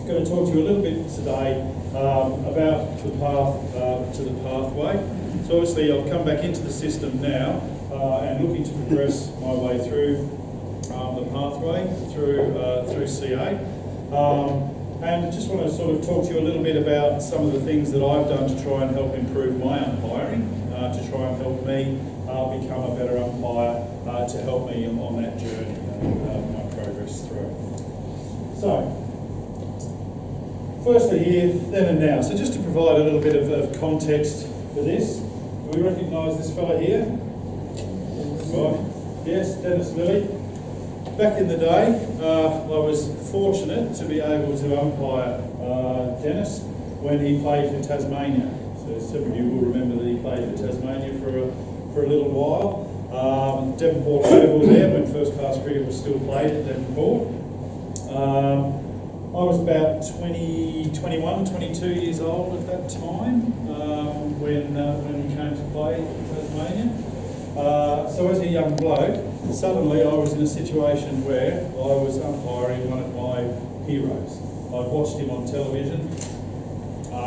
I'm going to talk to you a little bit today about the path to the pathway. So obviously I've come back into the system now and looking to progress my way through the pathway through CA. And I just want to sort of talk to you a little bit about some of the things that I've done to try and help improve my umpiring, to try and help me become a better umpire, to help me on that journey and my progress through. So, firstly here, then and now. So just to provide a little bit of context for this, do we recognise this fella here? Right. Yes, Dennis Lilly. Back in the day, I was fortunate to be able to umpire Dennis when he played for Tasmania. So some of you will remember that he played for Tasmania for a little while. Devonport Oval there, when first class cricket was still played at Devonport. I was about 21, 22 years old at that time when he came to play for Tasmania. So as a young bloke, suddenly I was in a situation where I was umpiring one of my heroes. I'd watched him on television,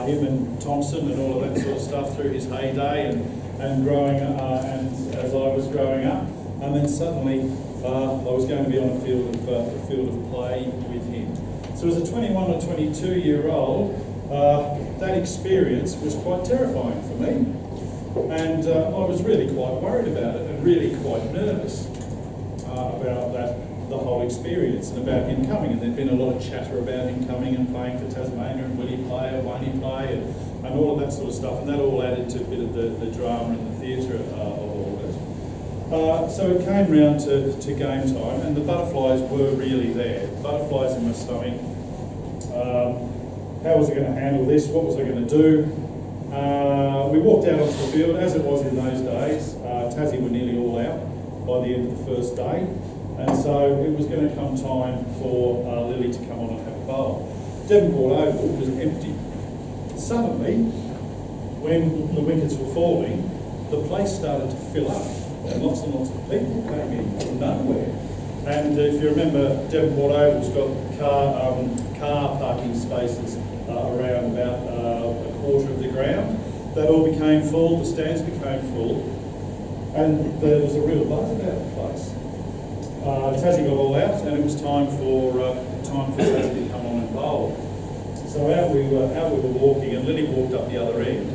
him and Thompson and all of that sort of stuff through his heyday and growing and as I was growing up, and then suddenly I was going to be on a field of play with him. So as a 21 or 22 year old, that experience was quite terrifying for me. And I was really quite worried about it and really quite nervous about the whole experience and about him coming. And there'd been a lot of chatter about him coming and playing for Tasmania and will he play or won't he play and all of that sort of stuff. And that all added to a bit of the drama and the theatre of all of it. So it came round to game time and the butterflies were really there. Butterflies in my stomach. How was I going to handle this? What was I going to do? We walked out onto the field, as it was in those days. Tassie were nearly all out by the end of the first day, and so it was going to come time for Lily to come on and have a bowl. Devonport Oval was empty. Suddenly, when the wickets were falling, the place started to fill up, and lots of people came in from nowhere. And if you remember, Devonport Oval's got car parking spaces around about a quarter of the ground. That all became full, the stands became full, and there was a real buzz about the place. Tassie got all out, and it was time for Tassie to come on and bowl. So out we were walking, and Lily walked up the other end,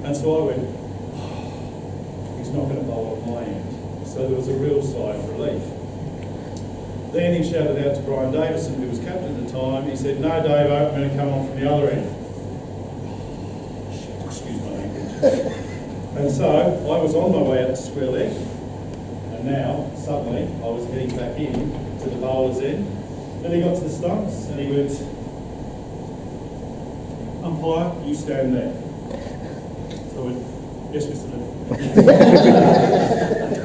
and so I went, oh, he's not going to bowl at my end. So there was a real sigh of relief. Then he shouted out to Brian Davison, who was captain at the time. He said, "No, Dave, I'm going to come on from the other end." Excuse my language. And so I was on my way out to square leg, and now suddenly I was heading back in to the bowler's end. Then he got to the stumps and he went, "Umpire, you stand there." So I went, "Yes, Mr. Lee."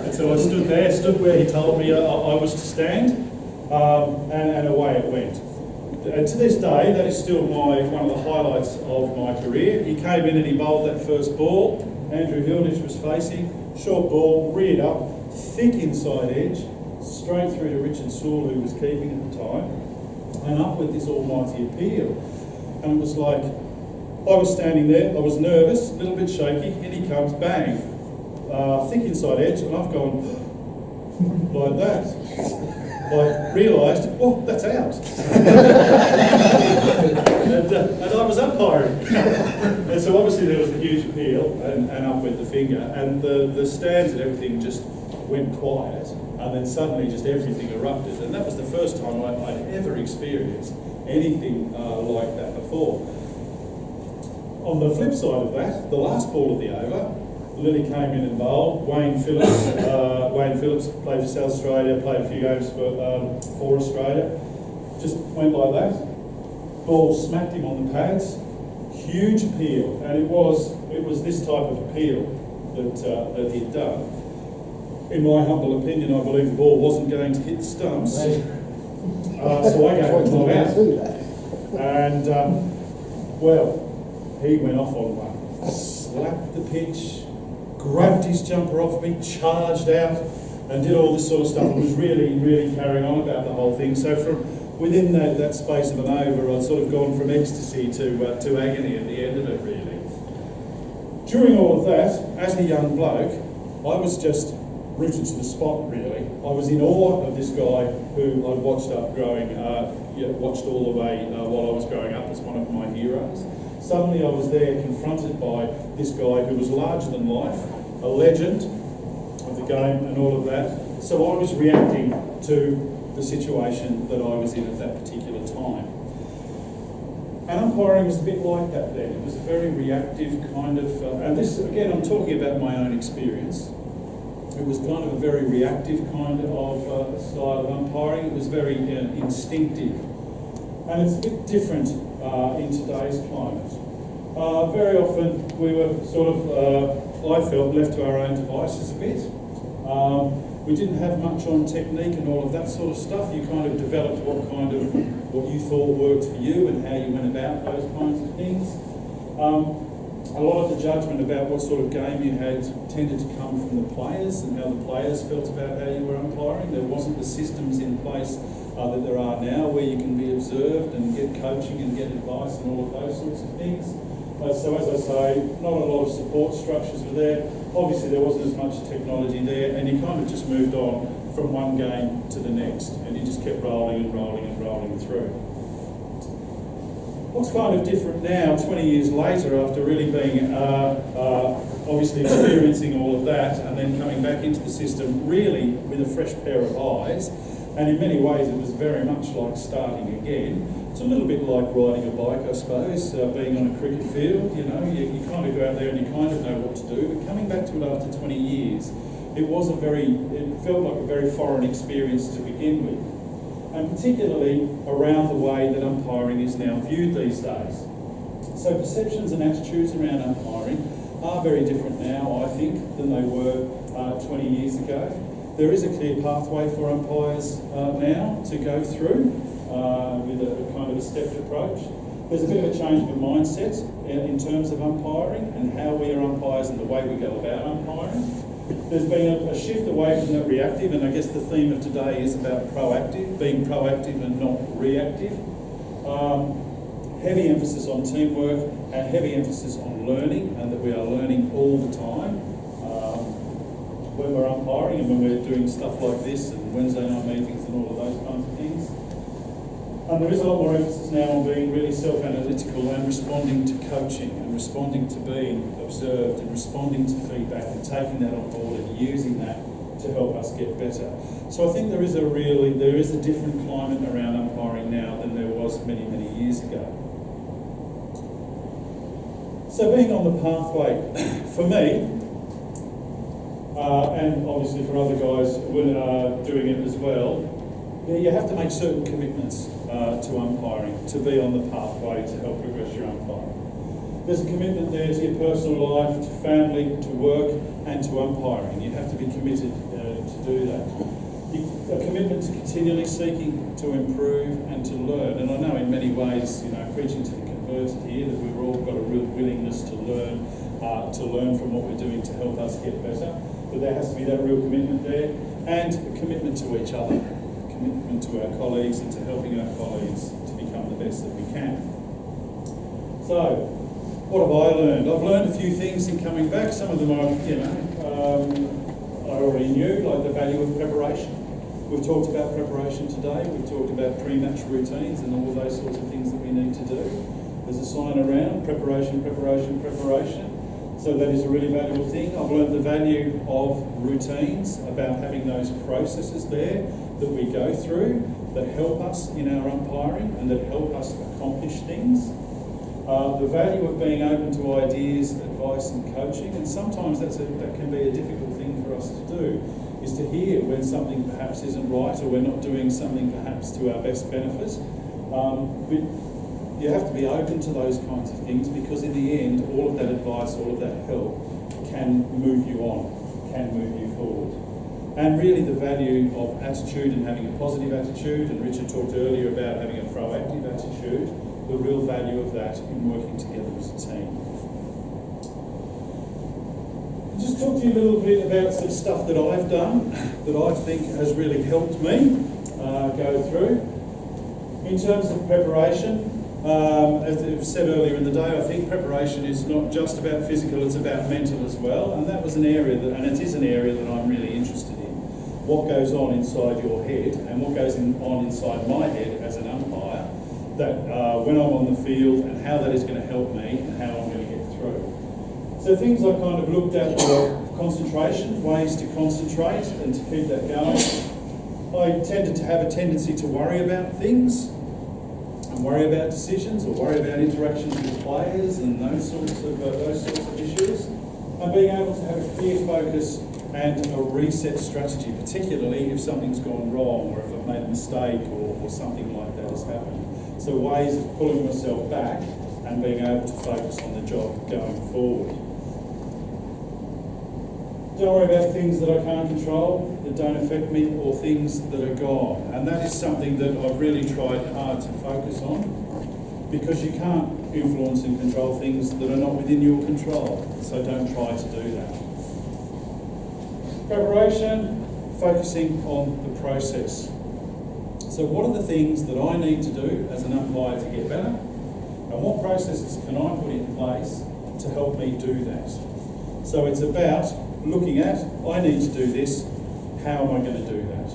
And so I stood where he told me I was to stand. And away it went. And to this day, that is still one of the highlights of my career. He came in and he bowled that first ball. Andrew Hilditch was facing, short ball, reared up, thick inside edge, straight through to Richard Sewell, who was keeping at the time, and up with this almighty appeal. And it was like, I was standing there, I was nervous, a little bit shaky, in he comes, bang, thick inside edge, and I've gone like that. I realised, oh, that's out. and I was umpiring. And so obviously there was a huge appeal, and up went the finger, and the stands and everything just went quiet, and then suddenly just everything erupted. And that was the first time I'd ever experienced anything like that before. On the flip side of that, the last ball of the over, Lily came in and bowled. Wayne Phillips played for South Australia, played a few games for Australia. Just went like that. Ball smacked him on the pads. Huge appeal, and it was this type of appeal that he'd done. In my humble opinion, I believe the ball wasn't going to hit the stumps. So I gave him a out. And well, he went off on one. Slapped the pitch, grabbed his jumper off me, charged out, and did all this sort of stuff. And was really, really carrying on about the whole thing. So within that space of an over, I'd sort of gone from ecstasy to agony at the end of it, really. During all of that, as a young bloke, I was just rooted to the spot, really. I was in awe of this guy who I'd watched watched all the way while I was growing up as one of my heroes. Suddenly I was there confronted by this guy who was larger than life, a legend of the game and all of that. So I was reacting to the situation that I was in at that particular time. And umpiring was a bit like that then. It was a very reactive kind of, and this, again, I'm talking about my own experience. It was kind of a very reactive kind of style of umpiring. It was very instinctive. And it's a bit different in today's climate. Very often we were sort of, I felt, left to our own devices a bit. We didn't have much on technique and all of that sort of stuff. You kind of developed what you thought worked for you and how you went about those kinds of things. A lot of the judgment about what sort of game you had tended to come from the players and how the players felt about how you were umpiring. There wasn't the systems in place that there are now where you can be observed and get coaching and get advice and all of those sorts of things. So as I say, not a lot of support structures were there. Obviously there wasn't as much technology there, and you kind of just moved on from one game to the next, and you just kept rolling and rolling and rolling through. What's kind of different now, 20 years later, after really being obviously experiencing all of that and then coming back into the system really with a fresh pair of eyes, and in many ways it was very much like starting again. It's a little bit like riding a bike, I suppose, being on a cricket field. You know, you kind of go out there and you kind of know what to do, but coming back to it after 20 years, it felt like a very foreign experience to begin with. And particularly around the way that umpiring is now viewed these days. So perceptions and attitudes around umpiring are very different now, I think, than they were 20 years ago. There is a clear pathway for umpires now to go through with a kind of a stepped approach. There's a bit of a change of mindset in terms of umpiring and how we are umpires and the way we go about umpiring. There's been a shift away from that reactive, and I guess the theme of today is about proactive, being proactive and not reactive. Heavy emphasis on teamwork and heavy emphasis on learning, and that we are learning all the time when we're umpiring and when we're doing stuff like this and Wednesday night meetings and all of those kinds of things. And there is a lot more emphasis now on being really self-analytical and responding to coaching and responding to being observed and responding to feedback and taking that on board and using that to help us get better. So I think there is a different climate around umpiring now than there was many, many years ago. So being on the pathway, for me, and obviously for other guys doing it as well, you have to make certain commitments to umpiring, to be on the pathway to help progress your umpiring. There's a commitment there to your personal life, to family, to work, and to umpiring. You have to be committed to do that. A commitment to continually seeking to improve and to learn. And I know in many ways, preaching to the converted here, that we've all got a real willingness to learn from what we're doing to help us get better. But there has to be that real commitment there, and a commitment to each other. Commitment to our colleagues and to helping our colleagues to become the best that we can. So, what have I learned? I've learned a few things in coming back. Some of them I already knew, like the value of preparation. We've talked about preparation today. We've talked about pre-match routines and all of those sorts of things that we need to do. There's a sign around, preparation, preparation, preparation. So that is a really valuable thing. I've learned the value of routines, about having those processes there that we go through that help us in our umpiring and that help us accomplish things. The value of being open to ideas, advice and coaching, and sometimes that can be a difficult thing for us to do, is to hear when something perhaps isn't right or we're not doing something perhaps to our best benefit. But you have to be open to those kinds of things, because in the end, all of that advice, all of that help can move you on, can move you forward. And really the value of attitude and having a positive attitude, and Richard talked earlier about having a proactive attitude, the real value of that in working together as a team. I'll just talk to you a little bit about some stuff that I've done that I think has really helped me go through. In terms of preparation, as it was said earlier in the day, I think preparation is not just about physical, it's about mental as well. And that was an area that, and it is an area that I'm really interested in. What goes on inside your head and what goes on inside my head as an umpire, that when I'm on the field and how that is going to help me and how I'm going to get through. So things I kind of looked at were concentration, ways to concentrate and to keep that going. I tended to have a tendency to worry about things and worry about decisions or worry about interactions with players and those sorts of issues. And being able to have a clear focus and a reset strategy, particularly if something's gone wrong or if I've made a mistake or something like that has happened. So ways of pulling myself back and being able to focus on the job going forward. Don't worry about things that I can't control, that don't affect me, or things that are gone. And that is something that I've really tried hard to focus on, because you can't influence and control things that are not within your control. So don't try to do that. Preparation, focusing on the process. So what are the things that I need to do as an umpire to get better? And what processes can I put in place to help me do that? So it's about looking at, I need to do this, how am I going to do that?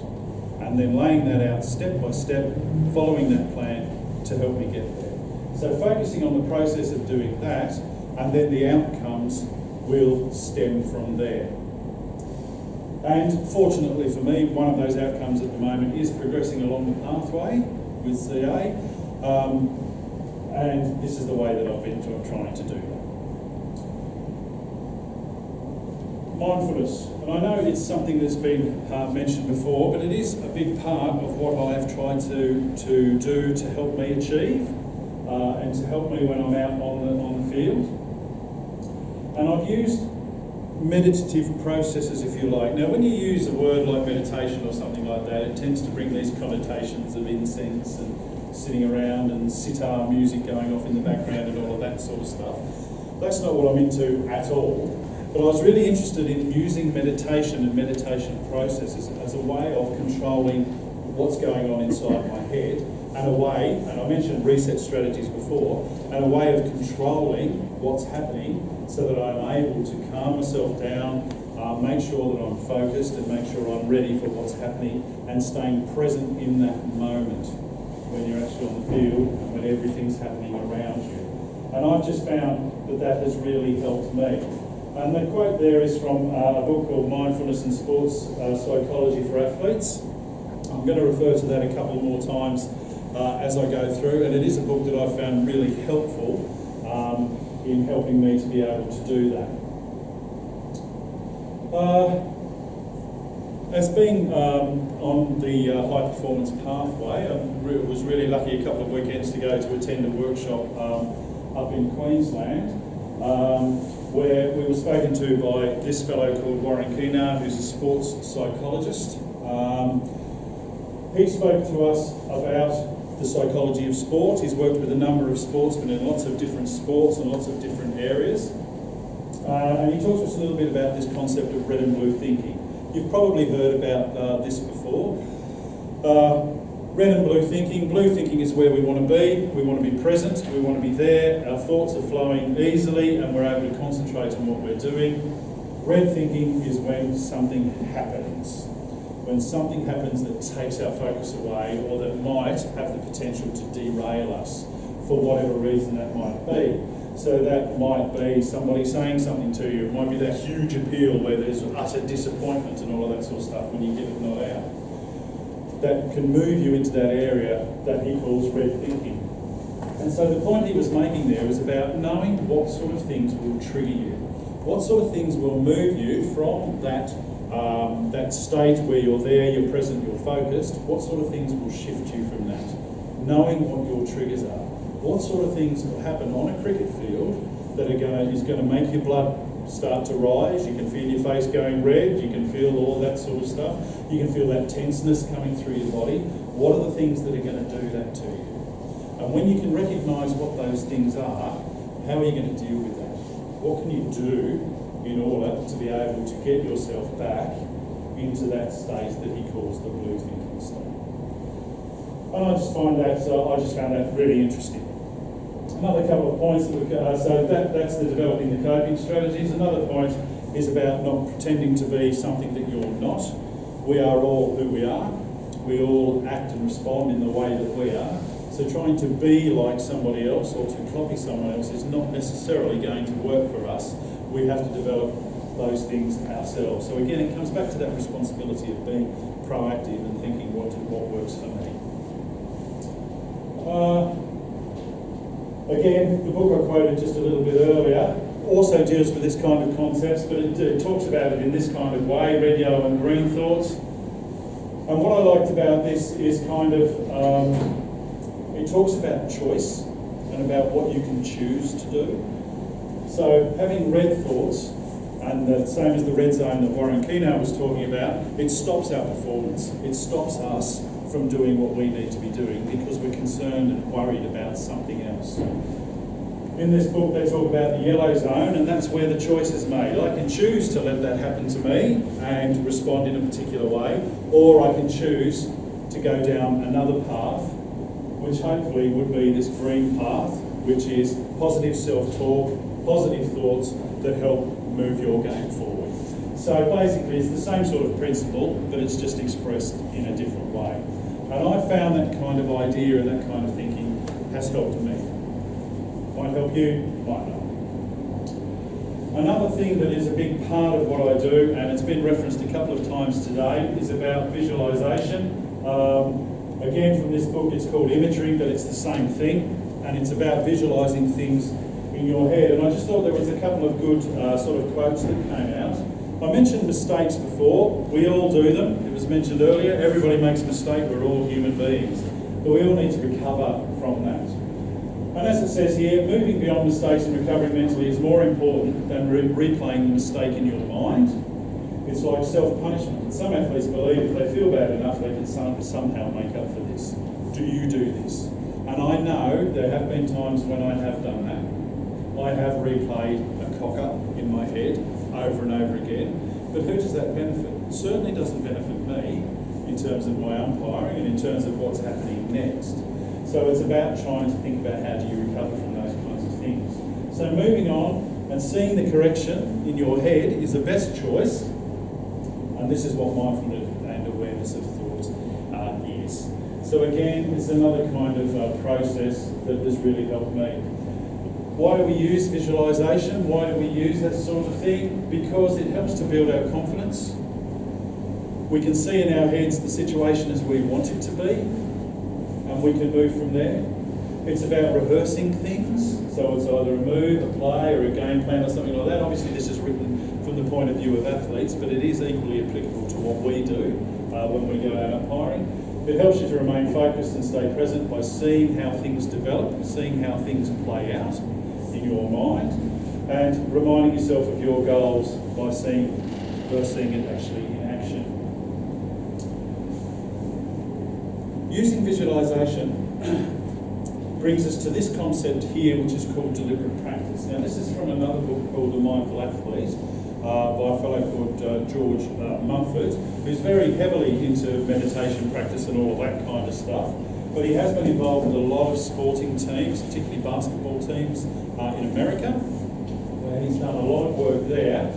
And then laying that out step by step, following that plan to help me get there. So focusing on the process of doing that, and then the outcomes will stem from there. And fortunately for me, one of those outcomes at the moment is progressing along the pathway with CA, and this is the way that I've been trying to do that. Mindfulness, and I know it's something that's been mentioned before, but it is a big part of what I've tried to do to help me achieve and to help me when I'm out on the field. And I've used meditative processes, if you like. Now, when you use a word like meditation or something like that, it tends to bring these connotations of incense and sitting around and sitar music going off in the background and all of that sort of stuff. That's not what I'm into at all. But I was really interested in using meditation and meditation processes as a way of controlling what's going on inside my head, and a way, and I mentioned reset strategies before, and a way of controlling what's happening so that I'm able to calm myself down, make sure that I'm focused and make sure I'm ready for what's happening and staying present in that moment when you're actually on the field and when everything's happening around you. And I've just found that that has really helped me. And the quote there is from a book called Mindfulness in Sports Psychology for Athletes. I'm going to refer to that a couple more times as I go through, and it is a book that I found really helpful in helping me to be able to do that. As being on the high performance pathway, I was really lucky a couple of weekends to go to attend a workshop up in Queensland, where we were spoken to by this fellow called Warren Keenar, who's a sports psychologist. He spoke to us about the psychology of sport. He's worked with a number of sportsmen in lots of different sports and lots of different areas. And he talked to us a little bit about this concept of red and blue thinking. You've probably heard about this before. Red and blue thinking is where we want to be. We want to be present, we want to be there, our thoughts are flowing easily and we're able to concentrate on what we're doing. Red thinking is when something happens. When something happens that takes our focus away or that might have the potential to derail us for whatever reason that might be. So that might be somebody saying something to you. It might be that huge appeal where there's utter disappointment and all of that sort of stuff when you get it not out. That can move you into that area that he calls red thinking. And so the point he was making there was about knowing what sort of things will trigger you. What sort of things will move you from that state where you're there, you're present, you're focused. What sort of things will shift you from that? Knowing what your triggers are. What sort of things will happen on a cricket field that is going to make your blood start to rise? You can feel your face going red, you can feel all that sort of stuff. You can feel that tenseness coming through your body. What are the things that are going to do that to you? And when you can recognise what those things are, how are you going to deal with that? What can you do in order to be able to get yourself back into that state that he calls the blue thinking state? And I just found that really interesting. Another couple of points that's the developing the coping strategies. Another point is about not pretending to be something that you're not. We are all who we are. We all act and respond in the way that we are. So trying to be like somebody else or to copy someone else is not necessarily going to work for us. We have to develop those things ourselves. So again, it comes back to that responsibility of being proactive and thinking what works for me. Again, the book I quoted just a little bit earlier also deals with this kind of concepts, but it talks about it in this kind of way, red, yellow and green thoughts. And what I liked about this is it talks about choice and about what you can choose to do. So having red thoughts, and the same as the red zone that Warren Keno was talking about, it stops our performance. It stops us from doing what we need to be doing because we're concerned and worried about something else. In this book they talk about the yellow zone, and that's where the choice is made. I can choose to let that happen to me and respond in a particular way, or I can choose to go down another path, which hopefully would be this green path, which is positive self-talk, positive thoughts that help move your game forward. So basically it's the same sort of principle, but it's just expressed in a different way. And I found that kind of idea and that kind of thinking has helped me. Might help you, might not. Another thing that is a big part of what I do, and it's been referenced a couple of times today, is about visualisation. Again, from this book, it's called Imagery, but it's the same thing, and it's about visualising things in your head. And I just thought there was a couple of good sort of quotes that came out. I mentioned mistakes before. We all do them. It was mentioned earlier. Everybody makes a mistake. We're all human beings. But we all need to recover from that. And as it says here, moving beyond mistakes and recovering mentally is more important than replaying the mistake in your mind. It's like self-punishment. Some athletes believe if they feel bad enough, they can somehow make up for this. Do you do this? And I know there have been times when I have done that. I have replayed a cocker in my head over and over again. But who does that benefit? It certainly doesn't benefit me in terms of my umpiring and in terms of what's happening next. So it's about trying to think about how do you recover from those kinds of things. So moving on and seeing the correction in your head is the best choice. And this is what mindfulness and awareness of thought is. So again, it's another kind of process that has really helped me. Why do we use visualisation? Why do we use that sort of thing? Because it helps to build our confidence. We can see in our heads the situation as we want it to be, and we can move from there. It's about rehearsing things, so it's either a move, a play, or a game plan or something like that. Obviously this is written from the point of view of athletes, but it is equally applicable to what we do when we go out umpiring. It helps you to remain focused and stay present by seeing how things develop, seeing how things play out in your mind, and reminding yourself of your goals by seeing it actually in action. Using visualisation brings us to this concept here, which is called deliberate practice. Now, this is from another book called The Mindful Athlete by a fellow called George Mumford, who's very heavily into meditation practice and all of that kind of stuff. But he has been involved with a lot of sporting teams, particularly basketball teams in America. He's done a lot of work there.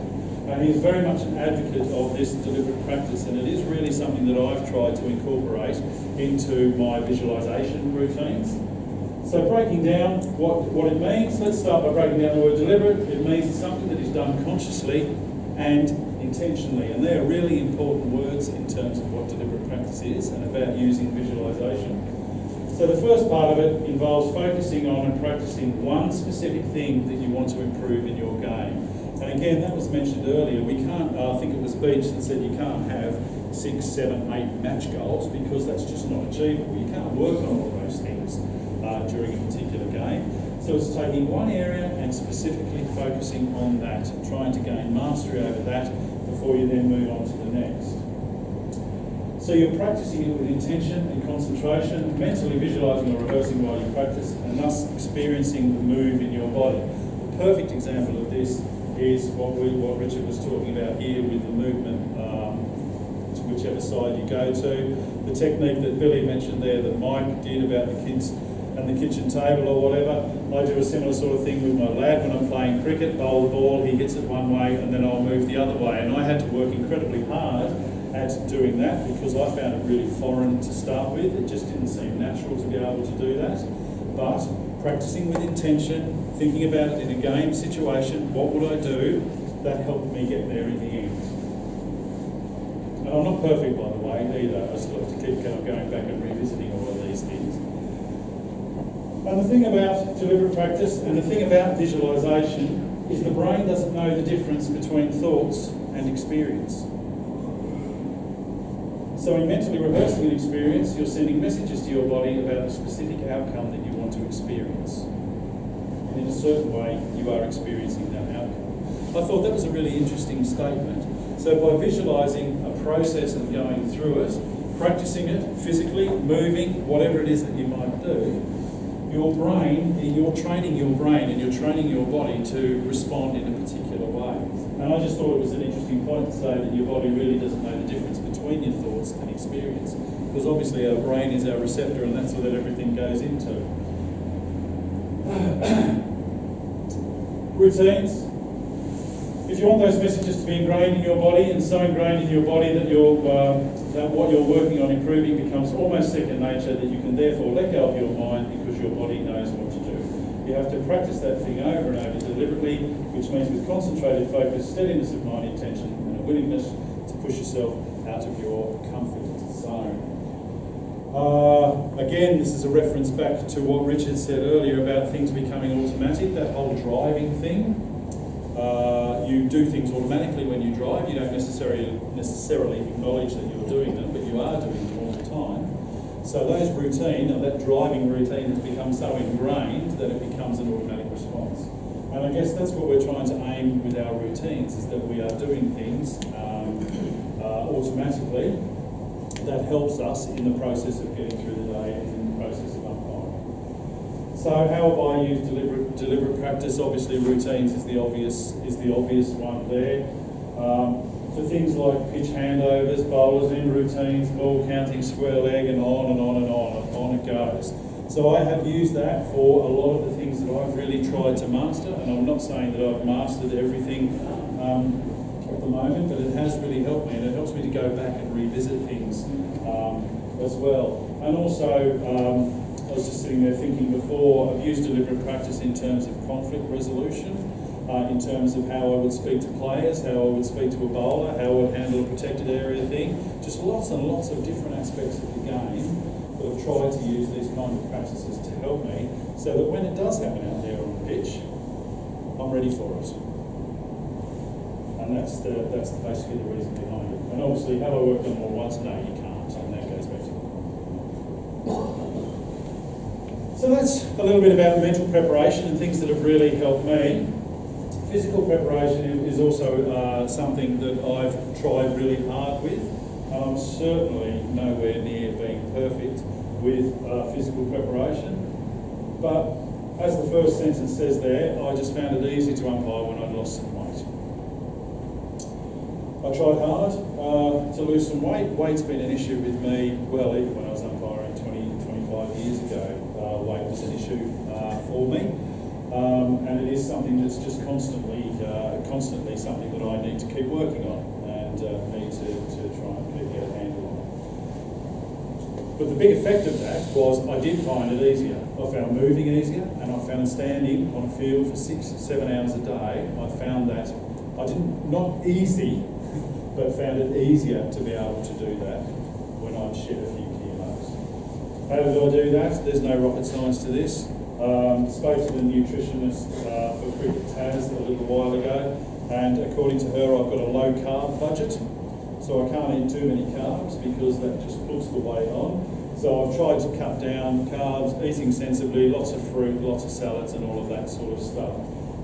And he's very much an advocate of this deliberate practice, and it is really something that I've tried to incorporate into my visualisation routines. So breaking down what it means, let's start by breaking down the word deliberate. It means it's something that is done consciously and intentionally, and they're really important words in terms of what deliberate practice is and about using visualisation. So the first part of it involves focusing on and practicing one specific thing that you want to improve in your game. And again, that was mentioned earlier. We can't, I think it was Beach that said you can't have 6, 7, 8 match goals because that's just not achievable. You can't work on all those things during a particular game. So it's taking one area and specifically focusing on that, trying to gain mastery over that before you then move on to the next. So you're practicing it with intention and concentration, mentally visualising or rehearsing while you practice, and thus experiencing the move in your body. The perfect example of this is what Richard was talking about here with the movement whichever side you go to. The technique that Billy mentioned there, that Mike did about the kids and the kitchen table or whatever, I do a similar sort of thing with my lad when I'm playing cricket. Bowl the ball, he hits it one way and then I'll move the other way. And I had to work incredibly hard at doing that because I found it really foreign to start with. It just didn't seem natural to be able to do that. But practicing with intention, thinking about it in a game situation, what would I do, that helped me get there in the end. And I'm not perfect, by the way, either. I still have to keep going back and revisiting all of these things. And the thing about deliberate practice and the thing about visualisation is the brain doesn't know the difference between thoughts and experience. So in mentally rehearsing an experience, you're sending messages to your body about the specific outcome that you want to experience. And in a certain way, you are experiencing that outcome. I thought that was a really interesting statement. So by visualising a process and going through it, practicing it physically, moving, whatever it is that you might do, your brain, you're training your brain and you're training your body to respond in a particular way. And I just thought it was an interesting point to say that your body really doesn't know the difference between your thoughts and experience. Because obviously our brain is our receptor and that's what everything goes into. Routines. If you want those messages to be ingrained in your body and so ingrained in your body that that what you're working on improving becomes almost second nature, that you can therefore let go of your mind because your body knows what to do. You have to practice that thing over and over deliberately, which means with concentrated focus, steadiness of mind, intention, and a willingness to push yourself out of your comfort zone. Again, this is a reference back to what Richard said earlier about things becoming automatic, that whole driving thing. You do things automatically when you drive. You don't necessarily acknowledge that you're doing them, but you are doing them all the time. So those routine, or that driving routine, has become so ingrained that it becomes an automatic response. And I guess that's what we're trying to aim with our routines, is that we are doing things automatically that helps us in the process of getting through the day and in the process of umpiring. So how have I used deliberate practice? Obviously routines is the obvious one there. For things like pitch handovers, bowlers in routines, ball counting, square leg, and on and on and on it goes. So I have used that for a lot of the things that I've really tried to master, and I'm not saying that I've mastered everything at the moment, but it has really helped me, and it helps me to go back and revisit things as well. And also, I was just sitting there thinking before, I've used deliberate practice in terms of conflict resolution, in terms of how I would speak to players, how I would speak to a bowler, how I would handle a protected area thing, just lots and lots of different aspects of the game that I've tried to use these kind of practices to help me, so that when it does happen out there on the pitch, I'm ready for it. And that's basically the reason behind it. And obviously, have I worked on more once? No, you can't, and that goes back to the So that's a little bit about mental preparation and things that have really helped me. Physical preparation is also something that I've tried really hard with. I'm certainly nowhere near being perfect with physical preparation, but as the first sentence says there, I just found it easy to umpire when I'd lost some weight. I tried hard to lose some weight. Weight's been an issue with me, well, even when I was umpiring 25 years ago. Weight was an issue for me, and it is something that's just constantly something that I need to keep working on and need to try and get a handle on. But the big effect of that was I did find it easier. I found moving easier, and I found standing on a field for 6-7 hours a day. I found that not easy, but found it easier to be able to do that when I'd shed a few kilos. How did I do that? There's no rocket science to this. Spoke to the nutritionist for cricket, Taz, a little while ago, and according to her, I've got a low carb budget, so I can't eat too many carbs because that just puts the weight on. So I've tried to cut down carbs, eating sensibly, lots of fruit, lots of salads, and all of that sort of stuff.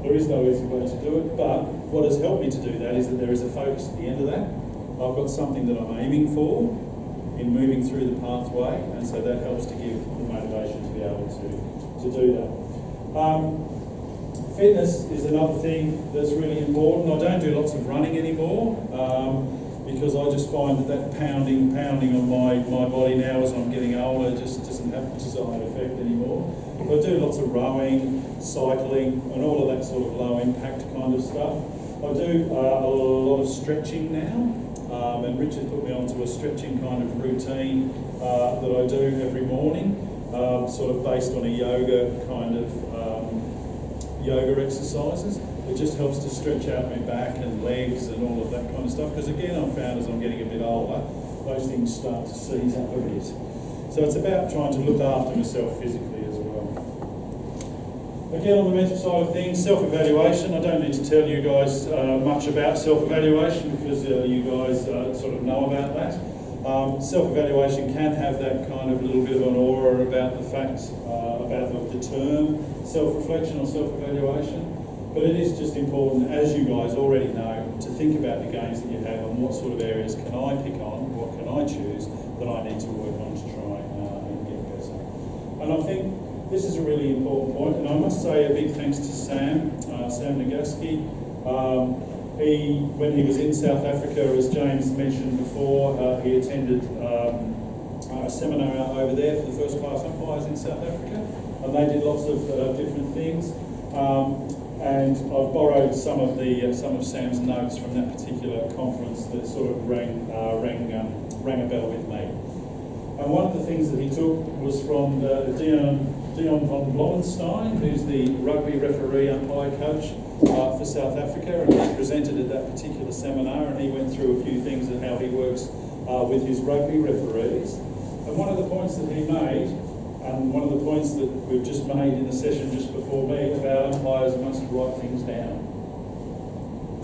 There is no easy way to do it, but what has helped me to do that is that there is a focus at the end of that. I've got something that I'm aiming for in moving through the pathway, and so that helps to give the motivation to be able to do that. Fitness is another thing that's really important. I don't do lots of running anymore, because I just find that pounding on my body now as I'm getting older just doesn't have the desired effect anymore. I do lots of rowing, cycling, and all of that sort of low impact kind of stuff. I do a lot of stretching now, and Richard put me onto a stretching kind of routine that I do every morning, sort of based on a yoga kind of yoga exercises. It just helps to stretch out my back and legs and all of that kind of stuff, because again I've found as I'm getting a bit older, those things start to seize up a bit. So it's about trying to look after myself physically as well. Again, on the mental side of things, self-evaluation. I don't need to tell you guys much about self-evaluation, because you guys sort of know about that. Self-evaluation can have that kind of little bit of an aura about the fact, about the term self-reflection or self-evaluation. But it is just important, as you guys already know, to think about the games that you have and what sort of areas can I pick on, what can I choose that I need to work on to try and get better. And I think this is a really important point, and I must say a big thanks to Sam Nagaski. When he was in South Africa, as James mentioned before, he attended a seminar over there for the first class umpires in South Africa, and they did lots of different things. And I've borrowed some of Sam's notes from that particular conference that sort of rang a bell with me. And one of the things that he took was from Dion von Blomenstein, who's the rugby referee umpire coach for South Africa, and he presented at that particular seminar, and he went through a few things of how he works with his rugby referees. And one of the points that he made, and one of the points that we've just made in the session just before me, about umpires must write things down.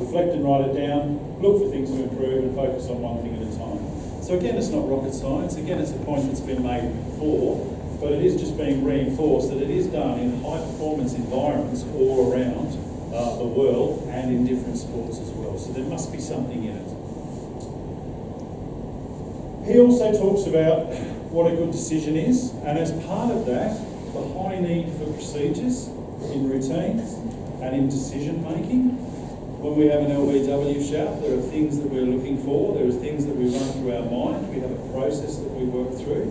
Reflect and write it down, look for things to improve, and focus on one thing at a time. So again, it's not rocket science. Again, it's a point that's been made before, but it is just being reinforced that it is done in high performance environments all around the world and in different sports as well. So there must be something in it. He also talks about what a good decision is, and as part of that, the high need for procedures in routines and in decision making. When we have an LBW shout, there are things that we're looking for, there are things that we run through our mind, we have a process that we work through,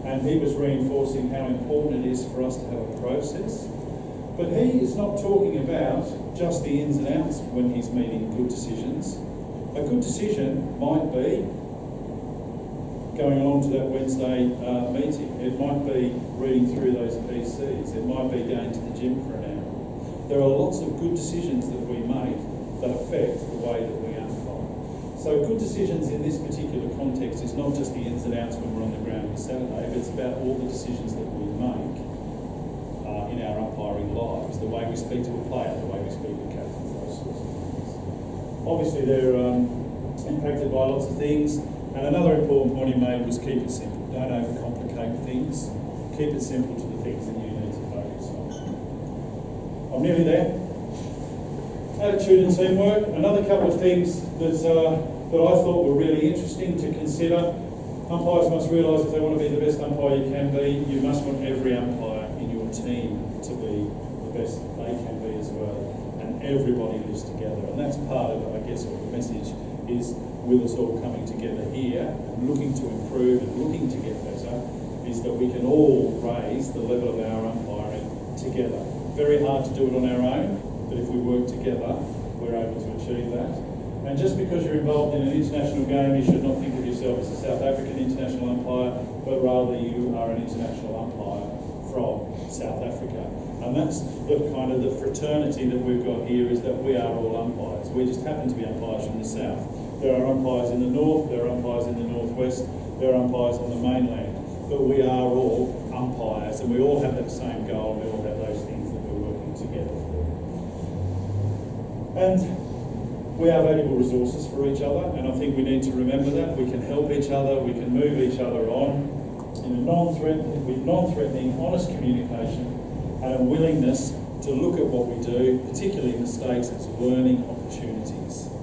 and he was reinforcing how important it is for us to have a process. But he is not talking about just the ins and outs when he's meaning good decisions. A good decision might be going along to that Wednesday meeting. It might be reading through those PCs. It might be going to the gym for an hour. There are lots of good decisions that we make that affect the way that we umpire. So good decisions in this particular context is not just the ins and outs when we're on the ground on Saturday, but it's about all the decisions that we make in our umpiring lives, the way we speak to a player, the way we speak to captains, those sorts of things. Obviously they're impacted by lots of things. And another important point he made was keep it simple. Don't overcomplicate things. Keep it simple to the things that you need to focus on. I'm nearly there. Attitude and teamwork. Another couple of things that I thought were really interesting to consider. Umpires must realise if they want to be the best umpire you can be, you must want every umpire in your team to be the best that they can be as well. And everybody lives together. And that's part of, I guess, what the message is with us all coming together here and looking to improve and looking to get better, is that we can all raise the level of our umpiring together. Very hard to do it on our own, but if we work together, we're able to achieve that. And just because you're involved in an international game, you should not think of yourself as a South African international umpire, but rather you are an international umpire from South Africa. And that's the kind of the fraternity that we've got here, is that we are all umpires. We just happen to be umpires from the south. There are umpires in the north, there are umpires in the northwest, there are umpires on the mainland. But we are all umpires, and we all have that same goal, and we all have those things that we're working together for. And we are valuable resources for each other, and I think we need to remember that. We can help each other, we can move each other on in a non-threatening, honest communication, and a willingness to look at what we do, particularly mistakes, as learning opportunities.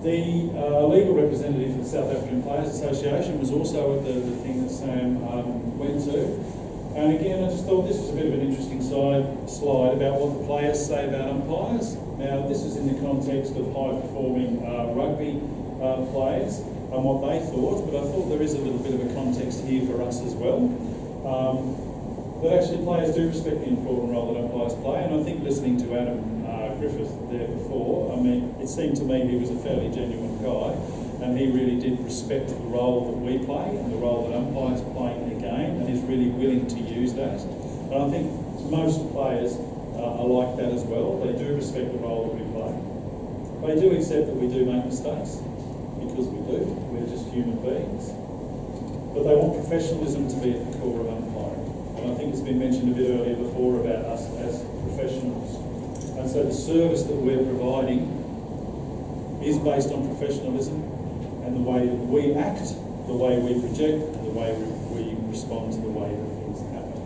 The legal representative for the South African Players Association was also at the thing that Sam went to, And again, I just thought this was a bit of an interesting slide about what the players say about umpires. Now, this is in the context of high-performing rugby players and what they thought, but I thought there is a little bit of a context here for us as well. That actually players do respect the important role that umpires play, and I think listening to Adam Griffith there before, I mean, it seemed to me he was a fairly genuine guy, and he really did respect the role that we play and the role that umpires play in the game, and is really willing to use that. And I think most players are like that as well. They do respect the role that we play. They do accept that we do make mistakes, because we do. We're just human beings. But they want professionalism to be at the core of umpiring. And I think it's been mentioned a bit earlier before about us as professionals. And so the service that we're providing is based on professionalism and the way that we act, the way we project, and the way we respond to the way that things happen.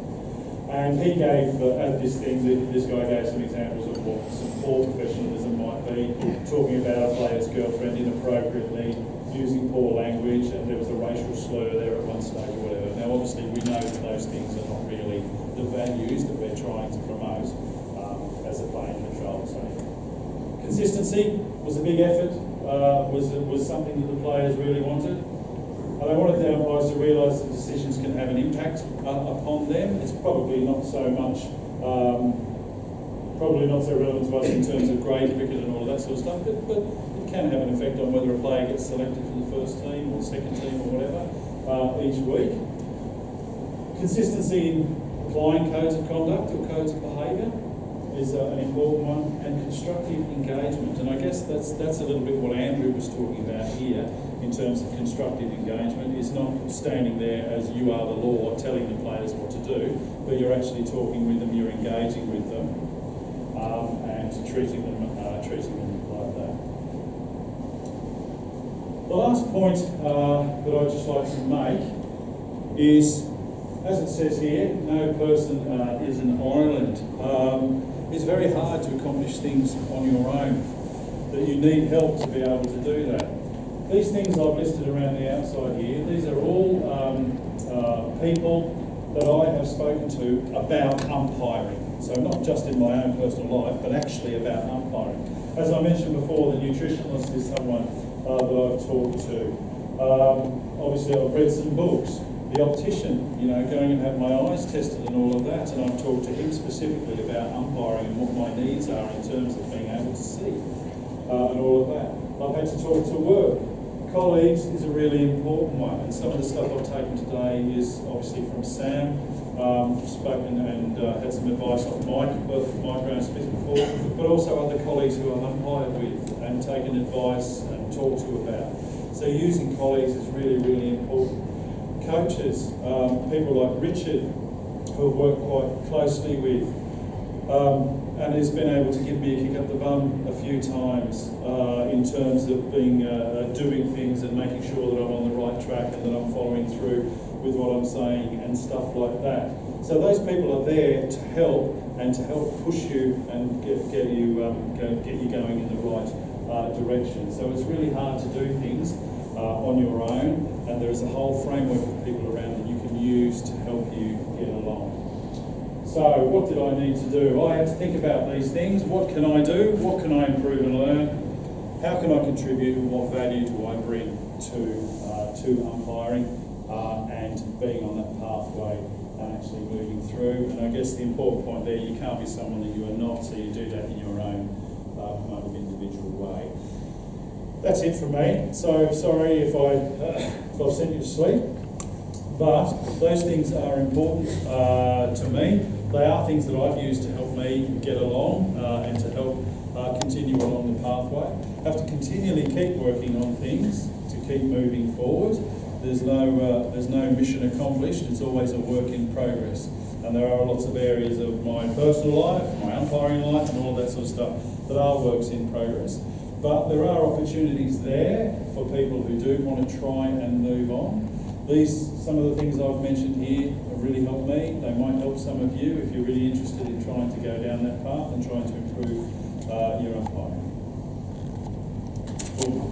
And he gave, this guy gave some examples of what some poor professionalism might be, talking about a player's girlfriend inappropriately, using poor language, and there was a racial slur there at one stage or whatever. Now obviously we know that those things are not really the values that we're trying to promote as a playing control. So consistency was a big effort, was something that the players really wanted. And they wanted the umpires to realise that decisions can have an impact upon them. It's probably not so much, probably not so relevant to us in terms of grade cricket and all of that sort of stuff, but it can have an effect on whether a player gets selected for the first team or second team or whatever each week. Consistency in applying codes of conduct or codes of behaviour is an important one, and constructive engagement. And I guess that's a little bit what Andrew was talking about here in terms of constructive engagement. Is not standing there as you are the law telling the players what to do, but you're actually talking with them, you're engaging with them, and treating them like that. The last point that I'd just like to make is, as it says here, no person is an island. It's very hard to accomplish things on your own, that you need help to be able to do that. These things I've listed around the outside here, these are all people that I have spoken to about umpiring. So not just in my own personal life, but actually about umpiring. As I mentioned before, the nutritionist is someone that I've talked to. Obviously I've read some books. The optician, going and have my eyes tested and all of that, and I've talked to him specifically about umpiring and what my needs are in terms of being able to see and all of that. I've had to talk to work. Colleagues is a really important one, and some of the stuff I've taken today is obviously from Sam, spoken and had some advice off Mike Brown-Smith before, but also other colleagues who I've umpired with and taken advice and talked to about. So using colleagues is really, really important. Coaches, people like Richard, who I've worked quite closely with, and has been able to give me a kick up the bum a few times in terms of being doing things and making sure that I'm on the right track and that I'm following through with what I'm saying and stuff like that. So those people are there to help and to help push you and get you going in the right direction. So it's really hard to do things on your own, and there is a whole framework of people around that you can use to help you get along. So what did I need to do? I had to think about these things. What can I do? What can I improve and learn? How can I contribute? What value do I bring to umpiring and being on that pathway and actually moving through? And I guess the important point there, you can't be someone that you are not, so you do that in your own kind of individual way. That's it from me. So sorry if I've sent you to sleep, but those things are important to me. They are things that I've used to help me get along and to help continue along the pathway. I have to continually keep working on things to keep moving forward. There's no mission accomplished. It's always a work in progress. And there are lots of areas of my personal life, my umpiring life, and all that sort of stuff that are works in progress. But there are opportunities there for people who do want to try and move on. Some of the things I've mentioned here have really helped me. They might help some of you if you're really interested in trying to go down that path and trying to improve your umpiring. Cool.